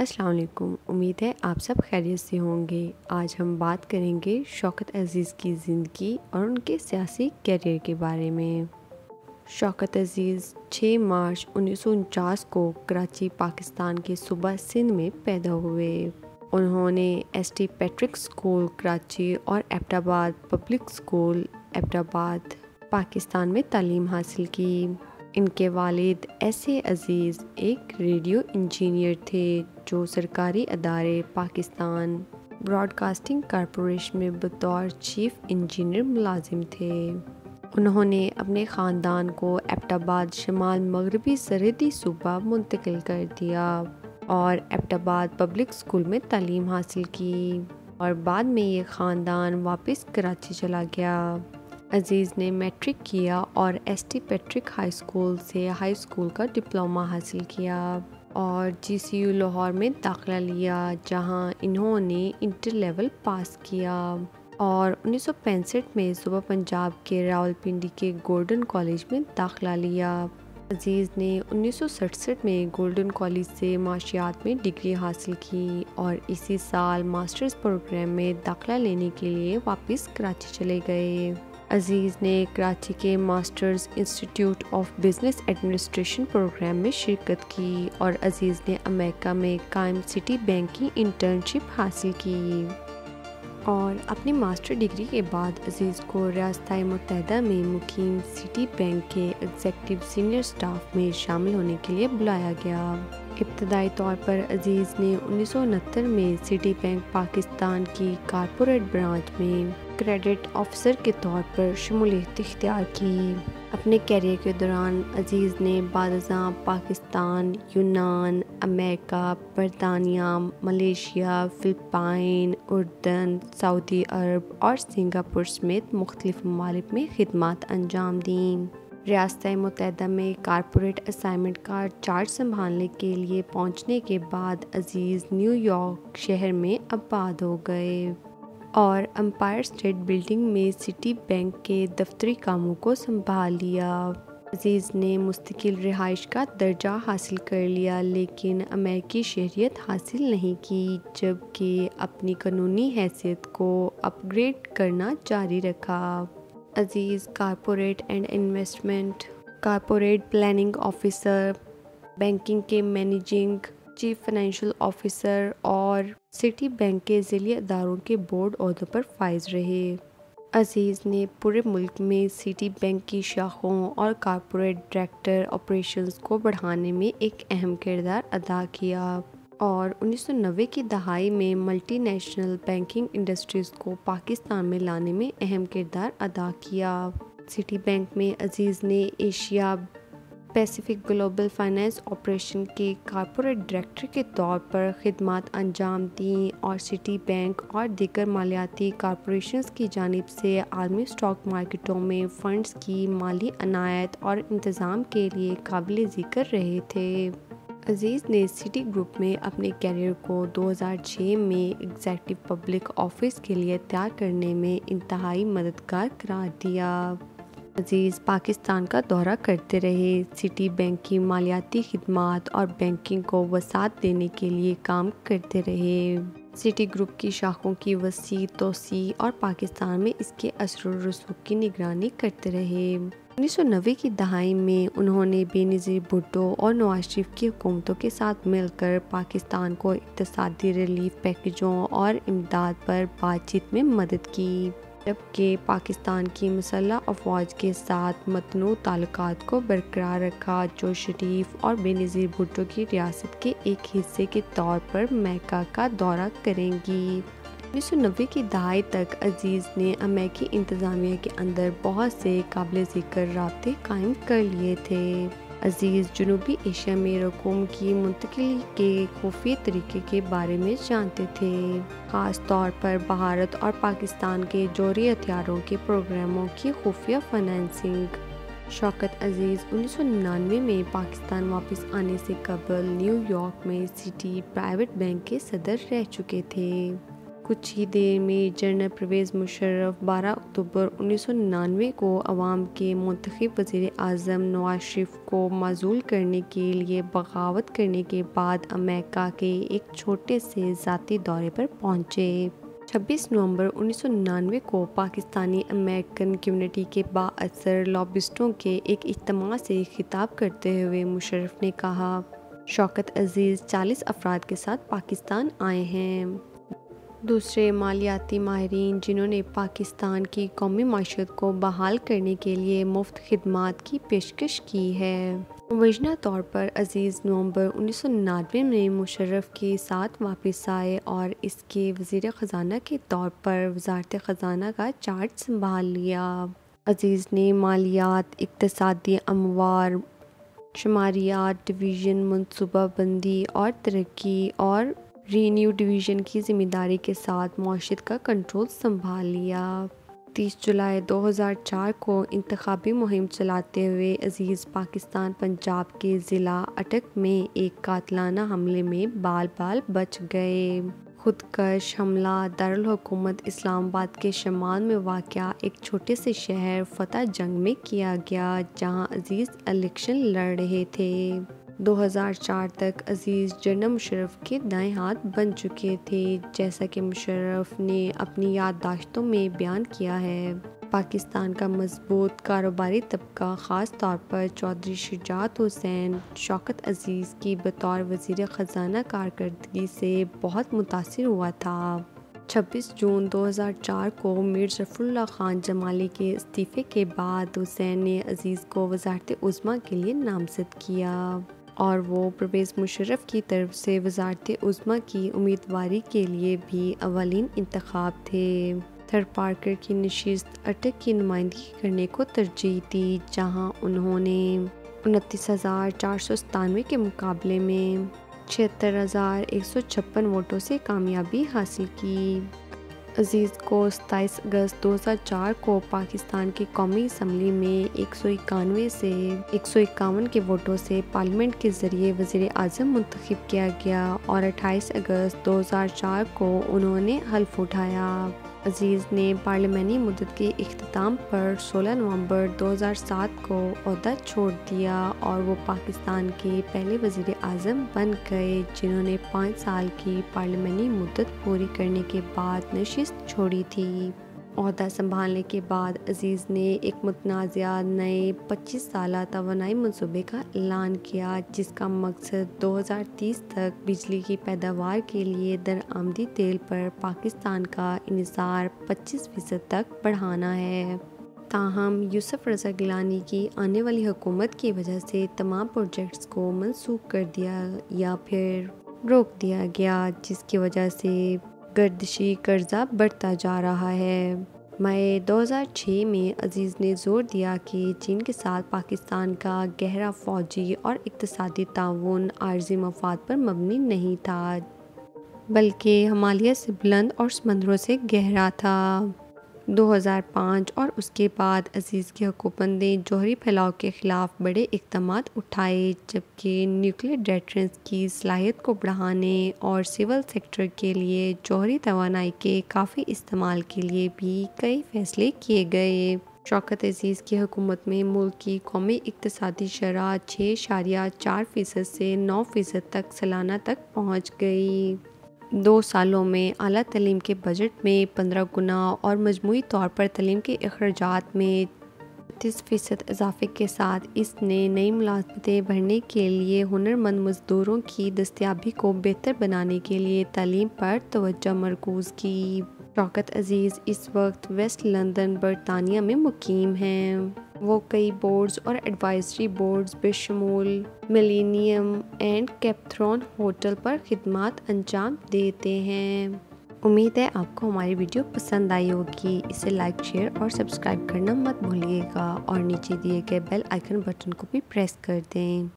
السلام علیکم، امید ہے آپ سب خیریت سے ہوں گے۔ آج ہم بات کریں گے شوکت عزیز کی زندگی اور ان کے سیاسی کیریئر کے بارے میں۔ شوکت عزیز 6 مارچ 1949 کو کراچی پاکستان کے صوبہ سندھ میں پیدا ہوئے۔ انہوں نے S T Patrick school Karachi اور ایبٹ آباد پبلک اسکول ایبٹ آباد پاکستان میں تعلیم حاصل کی۔ ان کے والد ایس اے عزیز ایک ریڈیو انجینئر تھے جو سرکاری ادارے پاکستان براڈ کاسٹنگ کارپوریشن میں بطور چیف انجینئر ملازم تھے۔ انہوں نے اپنے خاندان کو ایبٹ آباد شمال مغربی سرحدی صوبہ منتقل کر دیا اور ایبٹ آباد پبلک اسکول میں تعلیم حاصل کی اور بعد میں یہ خاندان واپس کراچی چلا گیا۔ عزیز نے میٹرک کیا اور S T Patrick high school سے ہائی اسکول کا ڈپلومہ حاصل کیا اور جی سی یو لاہور میں داخلہ لیا جہاں انہوں نے انٹر لیول پاس کیا اور 1965 میں صوبہ پنجاب کے راولپنڈی کے گولڈن کالج میں داخلہ لیا۔ عزیز نے 1967 میں گولڈن کالج سے معاشیات میں ڈگری حاصل کی اور اسی سال ماسٹرز پروگرام میں داخلہ لینے کے لیے واپس کراچی چلے گئے۔ عزیز نے کراچی کے masters institute of business administration programme میں شرکت کی اور عزیز نے امریکہ میں قائم سٹی بینک کی انٹرنشپ حاصل کی اور اپنی ماسٹر ڈگری کے بعد عزیز کو ریاستہائے متحدہ میں مقیم سٹی بینک کے ایگزیکٹو سینئر سٹاف میں شامل ہونے کے لیے بلایا گیا۔ ابتدائی طور پر عزیز نے 1969 میں سٹی بینک پاکستان کی کارپوریٹ برانچ میں کریڈٹ آفیسر کے طور پر شمولیت اختیار کی۔ اپنے کیریئر کے دوران عزیز نے بعد ازاں پاکستان، یونان، امریکہ، برطانیہ، ملیشیا، فلپائن، اردن، سعودی عرب اور سنگاپور سمیت مختلف ممالک میں خدمات انجام دیں۔ ریاستہائے متحدہ میں کارپوریٹ اسائنمنٹ کا چارج سنبھالنے کے لیے پہنچنے کے بعد عزیز نیو یارک شہر میں آباد ہو گئے اور امپائر اسٹیٹ بلڈنگ میں سٹی بینک کے دفتری کاموں کو سنبھال لیا۔ عزیز نے مستقل رہائش کا درجہ حاصل کر لیا لیکن امریکی شہریت حاصل نہیں کی جبکہ اپنی قانونی حیثیت کو اپ گریڈ کرنا جاری رکھا۔ Aziz corporate and investment, corporate planning officer, banking کے مینیجنگ چیف فائنینشیل آفیسر اور سٹی بینک کے ذیلی اداروں کے بورڈ عہدوں پر فائز رہے۔ عزیز نے پورے ملک میں سٹی بینک کی شاخوں اور کارپوریٹ ڈائریکٹر آپریشنز کو بڑھانے میں ایک اہم کردار ادا کیا اور 1990 کی دہائی میں ملٹی نیشنل بینکنگ انڈسٹریز کو پاکستان میں لانے میں اہم کردار ادا کیا۔ سٹی بینک میں عزیز نے Asia Pacific global finance operation کے کارپوریٹ ڈائریکٹر کے طور پر خدمات انجام دیں اور سٹی بینک اور دیگر مالیاتی کارپوریشنز کی جانب سے عالمی اسٹاک مارکیٹوں میں فنڈز کی مالی عنایت اور انتظام کے لیے قابل ذکر رہے تھے۔ عزیز نے سٹی گروپ میں اپنے کیریئر کو 2006 میں ایگزیکٹو پبلک آفس کے لیے تیار کرنے میں انتہائی مددگار قرار دیا۔ عزیز پاکستان کا دورہ کرتے رہے، سٹی بینک کی مالیاتی خدمات اور بینکنگ کو وسعت دینے کے لیے کام کرتے رہے، سٹی گروپ کی شاخوں کی وسیع توسیع اور پاکستان میں اس کے اثر و رسوخ کی نگرانی کرتے رہے۔ 1990 کی دہائی میں انہوں نے بے نظیر بھٹو اور نواز شریف کی حکومتوں کے ساتھ مل کر پاکستان کو اقتصادی ریلیف پیکجوں اور امداد پر بات چیت میں مدد کی، جبکہ پاکستان کی مسلح افواج کے ساتھ متنوع تعلقات کو برقرار رکھا جو شریف اور بے نظیر بھٹو کی ریاست کے ایک حصے کے طور پر امریکہ کا دورہ کریں گی۔ 1990 کی دہائی تک عزیز نے امریکی انتظامیہ کے اندر بہت سے قابل ذکر رابطے قائم کر لیے تھے۔ عزیز جنوبی ایشیا میں رقوم کی منتقلی کے خفیہ طریقے کے بارے میں جانتے تھے، خاص طور پر بھارت اور پاکستان کے جوہری ہتھیاروں کے پروگراموں کی خفیہ فنانسنگ۔ شوکت عزیز 1999 میں پاکستان واپس آنے سے قبل نیو یارک میں سٹی پرائیویٹ بینک کے صدر رہ چکے تھے۔ کچھ ہی دیر میں جنرل پرویز مشرف 12 اکتوبر 1999 کو عوام کے منتخب وزیر اعظم نواز شریف کو معزول کرنے کے لیے بغاوت کرنے کے بعد امریکہ کے ایک چھوٹے سے ذاتی دورے پر پہنچے۔ 26 نومبر 1999 کو پاکستانی امریکن کمیونٹی کے بااثر لابسٹوں کے ایک اجتماع سے خطاب کرتے ہوئے مشرف نے کہا، شوکت عزیز 40 افراد کے ساتھ پاکستان آئے ہیں۔ دوسرے مالیاتی ماہرین جنہوں نے پاکستان کی قومی معیشت کو بحال کرنے کے لیے مفت خدمات کی پیشکش کی ہے۔ مبینہ طور پر عزیز نومبر 1999 میں مشرف کے ساتھ واپس آئے اور اس کے وزیر خزانہ کے طور پر وزارت خزانہ کا چارج سنبھال لیا۔ عزیز نے مالیات، اقتصادی امور، شماریات ڈویژن، منصوبہ بندی اور ترقی اور ریونیو ڈویژن کی ذمہ داری کے ساتھ معیشت کا کنٹرول سنبھال لیا۔ 30 جولائی 2004 کو انتخابی مہم چلاتے ہوئے عزیز پاکستان پنجاب کے ضلع اٹک میں ایک قاتلانہ حملے میں بال بال بچ گئے۔ خودکش حملہ دارالحکومت اسلام آباد کے شمال میں واقع ایک چھوٹے سے شہر فتح جنگ میں کیا گیا، جہاں عزیز الیکشن لڑ رہے تھے۔ 2004 تک عزیز جنرل مشرف کے دائیں ہاتھ بن چکے تھے۔ جیسا کہ مشرف نے اپنی یادداشتوں میں بیان کیا ہے، پاکستان کا مضبوط کاروباری طبقہ خاص طور پر چودھری شجاعت حسین شوکت عزیز کی بطور وزیر خزانہ کارکردگی سے بہت متاثر ہوا تھا۔ 26 جون 2004 کو میر ظفر اللہ خان جمالی کے استعفے کے بعد حسین نے عزیز کو وزارت عظمیٰ کے لیے نامزد کیا اور وہ پرویز مشرف کی طرف سے وزارت عظمیٰ کی امیدواری کے لیے بھی اولین انتخاب تھے۔ تھرڈ پارکر کی نشست اٹک کی نمائندگی کرنے کو ترجیح دی، جہاں انہوں نے 29,497 کے مقابلے میں 76,156 ووٹوں سے کامیابی حاصل کی۔ عزیز کو 27 اگست 2004 کو پاکستان کی قومی اسمبلی میں 191 سے 151 کے ووٹوں سے پارلیمنٹ کے ذریعے وزیر اعظم منتخب کیا گیا اور 28 اگست 2004 کو انہوں نے حلف اٹھایا۔ عزیز نے پارلیمانی مدت کے اختتام پر 16 نومبر 2007 کو عہدہ چھوڑ دیا اور وہ پاکستان کے پہلے وزیر اعظم بن گئے جنہوں نے 5 سال کی پارلیمانی مدت پوری کرنے کے بعد نشست چھوڑی تھی۔ عہدہ سنبھالنے کے بعد عزیز نے ایک متنازعہ نئے 25 سالہ توانائی منصوبے کا اعلان کیا، جس کا مقصد 2030 تک بجلی کی پیداوار کے لیے درآمدی تیل پر پاکستان کا انحصار 25% تک بڑھانا ہے۔ تاہم یوسف رضا گیلانی کی آنے والی حکومت کی وجہ سے تمام پروجیکٹس کو منسوخ کر دیا یا پھر روک دیا گیا، جس کی وجہ سے گردشی قرضہ بڑھتا جا رہا ہے۔ مئی 2006 میں عزیز نے زور دیا کہ چین کے ساتھ پاکستان کا گہرا فوجی اور اقتصادی تعاون عارضی مفاد پر مبنی نہیں تھا، بلکہ ہمالیہ سے بلند اور سمندروں سے گہرا تھا۔ 2005 اور اس کے بعد عزیز کی حکومت نے جوہری پھیلاؤ کے خلاف بڑے اقدامات اٹھائے، جبکہ نیوکلیئر ڈیٹرنس کی صلاحیت کو بڑھانے اور سول سیکٹر کے لیے جوہری توانائی کے کافی استعمال کے لیے بھی کئی فیصلے کیے گئے۔ شوکت عزیز کی حکومت میں ملک کی قومی اقتصادی شرح 6.4% سے 9% تک سالانہ تک پہنچ گئی۔ 2 سالوں میں اعلیٰ تعلیم کے بجٹ میں 15 گنا اور مجموعی طور پر تعلیم کے اخراجات میں 30% اضافے کے ساتھ اس نے نئی ملازمتیں بھرنے کے لیے ہنرمند مزدوروں کی دستیابی کو بہتر بنانے کے لیے تعلیم پر توجہ مرکوز کی۔ شوکت عزیز اس وقت ویسٹ لندن، برطانیہ میں مقیم ہیں۔ وہ کئی بورڈز اور ایڈوائزری بورڈز بشمول ملینیم اینڈ کیپتھرون ہوٹل پر خدمات انجام دیتے ہیں۔ امید ہے آپ کو ہماری ویڈیو پسند آئی ہوگی۔ اسے لائک، شیئر اور سبسکرائب کرنا مت بھولیے گا اور نیچے دیے گئے بیل آئیکن بٹن کو بھی پریس کر دیں۔